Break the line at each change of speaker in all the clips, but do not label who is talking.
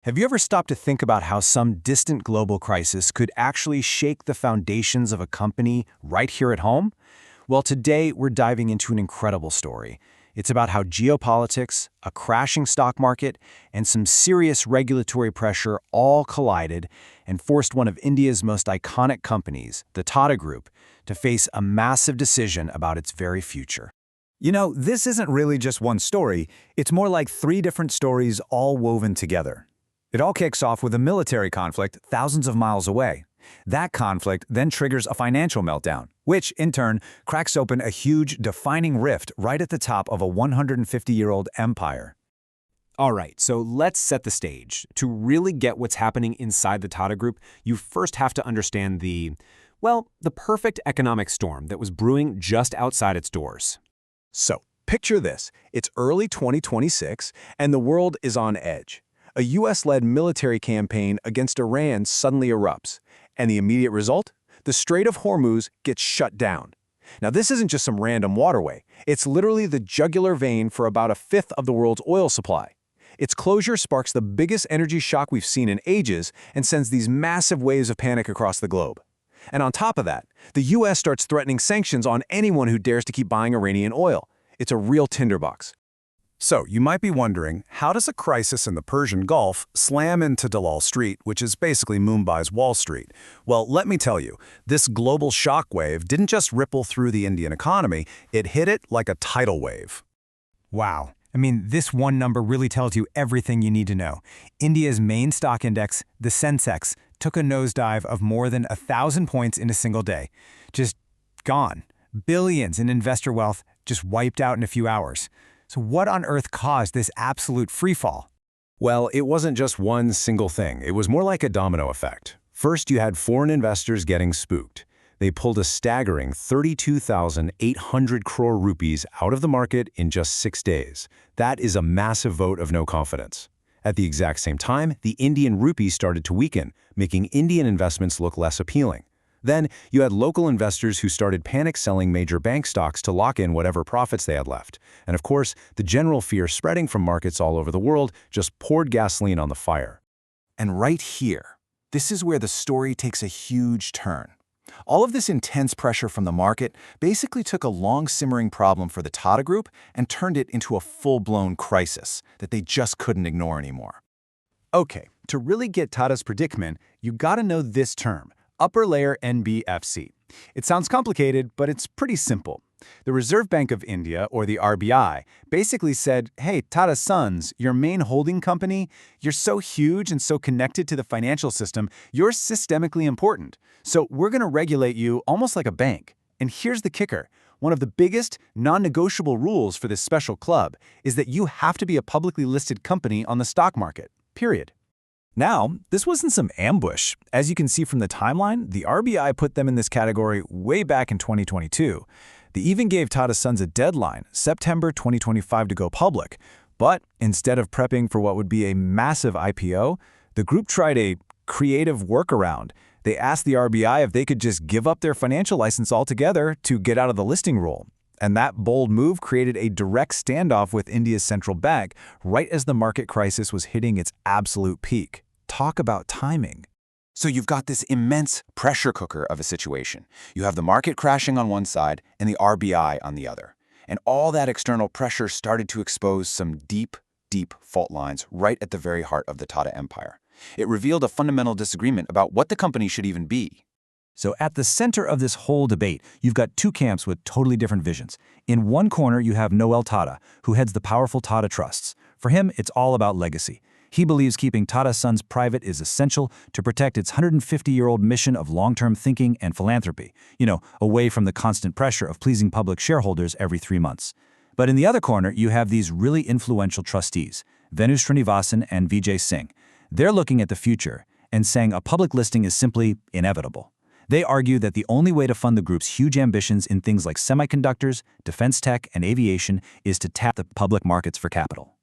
Have you ever stopped to think about how some distant global crisis could actually shake the foundations of a company right here at home? Well, today we're diving into an incredible story. It's about how geopolitics, a crashing stock market, and some serious regulatory pressure all collided and forced one of India's most iconic companies, the Tata Group, to face a massive decision about its very future.
You know, this isn't really just one story. It's more like three different stories all woven together. It all kicks off with a military conflict thousands of miles away. That conflict then triggers a financial meltdown, which, in turn, cracks open a huge, defining rift right at the top of a 150-year-old empire.
All right, so let's set the stage. To really get what's happening inside the Tata Group, you first have to understand the perfect economic storm that was brewing just outside its doors.
So, picture this. It's early 2026, and the world is on edge. A US-led military campaign against Iran suddenly erupts, and the immediate result? The Strait of Hormuz gets shut down. Now, this isn't just some random waterway. It's literally the jugular vein for about a fifth of the world's oil supply. Its closure sparks the biggest energy shock we've seen in ages and sends these massive waves of panic across the globe. And on top of that, the US starts threatening sanctions on anyone who dares to keep buying Iranian oil. It's a real tinderbox.
So, you might be wondering, how does a crisis in the Persian Gulf slam into Dalal Street, which is basically Mumbai's Wall Street? Well, let me tell you, this global shockwave didn't just ripple through the Indian economy, it hit it like a tidal wave.
Wow. I mean, this one number really tells you everything you need to know. India's main stock index, the Sensex, took a nosedive of more than 1,000 points in a single day. Just gone. Billions in investor wealth just wiped out in a few hours. So what on earth caused this absolute freefall?
Well, it wasn't just one single thing. It was more like a domino effect. First, you had foreign investors getting spooked. They pulled a staggering 32,800 crore rupees out of the market in just 6 days. That is a massive vote of no confidence. At the exact same time, the Indian rupee started to weaken, making Indian investments look less appealing. Then, you had local investors who started panic selling major bank stocks to lock in whatever profits they had left. And of course, the general fear spreading from markets all over the world just poured gasoline on the fire.
And right here, this is where the story takes a huge turn. All of this intense pressure from the market basically took a long-simmering problem for the Tata Group and turned it into a full-blown crisis that they just couldn't ignore anymore.
Okay, to really get Tata's predicament, you gotta know this term, upper layer NBFC. It sounds complicated, but it's pretty simple. The Reserve Bank of India, or the RBI, basically said, hey, Tata Sons, your main holding company, you're so huge and so connected to the financial system, you're systemically important. So we're going to regulate you almost like a bank. And here's the kicker. One of the biggest, non-negotiable rules for this special club is that you have to be a publicly listed company on the stock market, period.
Now, this wasn't some ambush. As you can see from the timeline, the RBI put them in this category way back in 2022. They even gave Tata Sons a deadline, September 2025, to go public. But instead of prepping for what would be a massive IPO, the group tried a creative workaround. They asked the RBI if they could just give up their financial license altogether to get out of the listing rule. And that bold move created a direct standoff with India's central bank right as the market crisis was hitting its absolute peak. Talk about timing.
So you've got this immense pressure cooker of a situation. You have the market crashing on one side and the RBI on the other. And all that external pressure started to expose some deep, deep fault lines right at the very heart of the Tata Empire. It revealed a fundamental disagreement about what the company should even be.
So at the center of this whole debate, you've got two camps with totally different visions. In one corner, you have Noel Tata, who heads the powerful Tata Trusts. For him, it's all about legacy. He believes keeping Tata Sons private is essential to protect its 150-year-old mission of long-term thinking and philanthropy, away from the constant pressure of pleasing public shareholders every 3 months. But in the other corner, you have these really influential trustees, Venu Srinivasan and Vijay Singh. They're looking at the future and saying a public listing is simply inevitable. They argue that the only way to fund the group's huge ambitions in things like semiconductors, defense tech, and aviation is to tap the public markets for capital.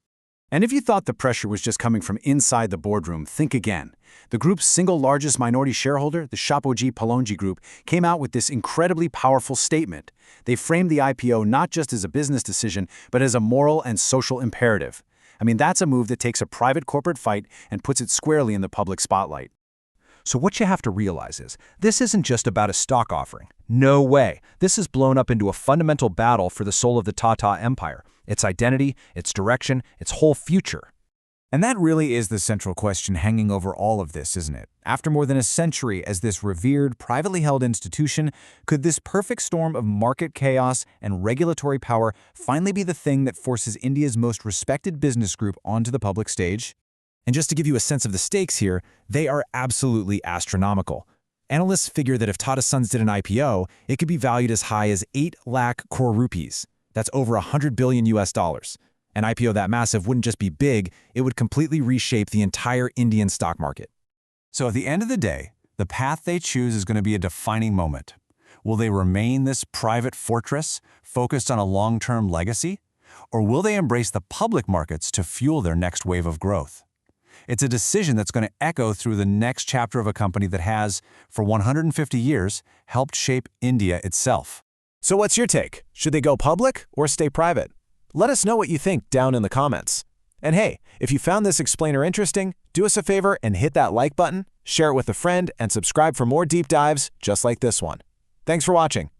And if you thought the pressure was just coming from inside the boardroom, think again. The group's single largest minority shareholder, the Shapoorji Pallonji Group, came out with this incredibly powerful statement. They framed the IPO not just as a business decision, but as a moral and social imperative. I mean, that's a move that takes a private corporate fight and puts it squarely in the public spotlight.
So what you have to realize is, this isn't just about a stock offering. No way. This has blown up into a fundamental battle for the soul of the Tata empire, its identity, its direction, its whole future.
And that really is the central question hanging over all of this, isn't it? After more than a century as this revered, privately held institution, could this perfect storm of market chaos and regulatory power finally be the thing that forces India's most respected business group onto the public stage? And just to give you a sense of the stakes here, they are absolutely astronomical. Analysts figure that if Tata Sons did an IPO, it could be valued as high as 8 lakh crore rupees. That's over $100 billion US. An IPO that massive wouldn't just be big, it would completely reshape the entire Indian stock market. So at the end of the day, the path they choose is going to be a defining moment. Will they remain this private fortress focused on a long-term legacy? Or will they embrace the public markets to fuel their next wave of growth? It's a decision that's going to echo through the next chapter of a company that has, for 150 years, helped shape India itself.
So what's your take? Should they go public or stay private? Let us know what you think down in the comments. And hey, if you found this explainer interesting, do us a favor and hit that like button, share it with a friend, and subscribe for more deep dives just like this one. Thanks for watching.